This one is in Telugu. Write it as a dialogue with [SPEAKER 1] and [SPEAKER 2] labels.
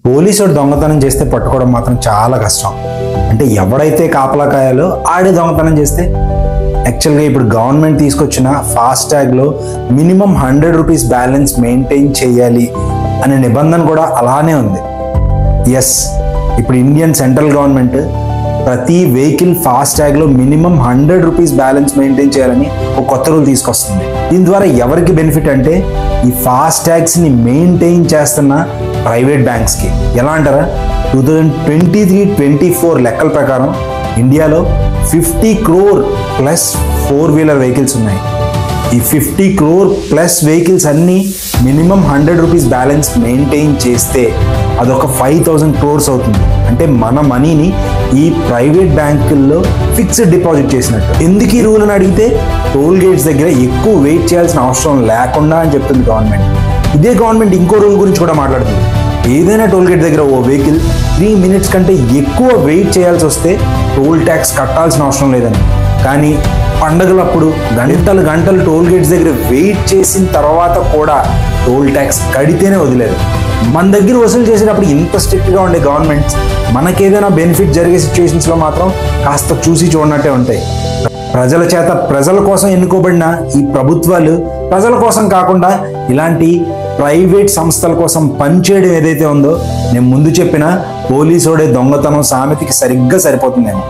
[SPEAKER 1] పోలీసుడు దొంగతనం చేస్తే పట్టుకోవడం మాత్రం చాలా కష్టం. అంటే ఎవడైతే కాపలా కాయాలో ఆడే దొంగతనం చేస్తే. యాక్చువల్గా ఇప్పుడు గవర్నమెంట్ తీసుకొచ్చిన ఫాస్టాగ్లో మినిమం 100 రూపీస్ బ్యాలెన్స్ మెయింటైన్ చేయాలి అనే నిబంధన కూడా అలానే ఉంది. ఎస్, ఇప్పుడు ఇండియన్ సెంట్రల్ గవర్నమెంట్ ప్రతి వెహికల్ ఫాస్టాగ్లో మినిమం 100 రూపీస్ బ్యాలెన్స్ మెయింటైన్ చేయాలని ఒక కొత్త రూల్ తీసుకొస్తుంది. దీని ద్వారా ఎవరికి బెనిఫిట్ అంటే ఈ ఫాస్టాగ్స్ని మెయింటైన్ చేస్తున్న ప్రైవేట్ బ్యాంక్స్కి. ఎలా అంటారా, 2023-24 లెక్కల ప్రకారం ఇండియాలో 50 crore ప్లస్ 4-wheeler వెహికల్స్ ఉన్నాయి. ఈ 50 crore ప్లస్ వెహికల్స్ అన్నీ మినిమం 100 రూపీస్ బ్యాలెన్స్ మెయింటైన్ చేస్తే అదొక 5,000 crores అవుతుంది. అంటే మన మనీని ఈ ప్రైవేట్ బ్యాంకుల్లో ఫిక్స్డ్ డిపాజిట్ చేసినట్టు. ఎందుకు ఈ రూల్ అని అడిగితే టోల్ గేట్స్ దగ్గర ఎక్కువ వెయిట్ చేయాల్సిన అవసరం లేకుండా అని చెప్తుంది గవర్నమెంట్. ఇదే గవర్నమెంట్ ఇంకో రూల్ గురించి కూడా మాట్లాడుతుంది. ఏదైనా టోల్ గేట్ దగ్గర ఓ వెహికల్ 3 minutes కంటే ఎక్కువ వెయిట్ చేయాల్సి వస్తే టోల్ ట్యాక్స్ కట్టాల్సిన అవసరం లేదని. కానీ పండగలప్పుడు గంటలు టోల్ గేట్స్ దగ్గర వెయిట్ చేసిన తర్వాత కూడా టోల్ ట్యాక్స్ కడితేనే వదిలేదు. మన దగ్గర వసూలు చేసేటప్పుడు ఇంత స్ట్రిక్ట్గా ఉండే గవర్నమెంట్స్ మనకేదైనా బెనిఫిట్ జరిగే సిచ్యువేషన్స్లో మాత్రం కాస్త చూసి చూడనట్టే ఉంటాయి. ప్రజల చేత ప్రజల కోసం ఎన్నుకోబడిన ఈ ప్రభుత్వాలు ప్రజల కోసం కాకుండా ఇలాంటి ప్రైవేట్ సంస్థల కోసం పనిచేయడం ఏదైతే ఉందో, నేను ముందు చెప్పిన పోలీసోడే దొంగతనం సామెతకి సరిగ్గా సరిపోతుందేమో.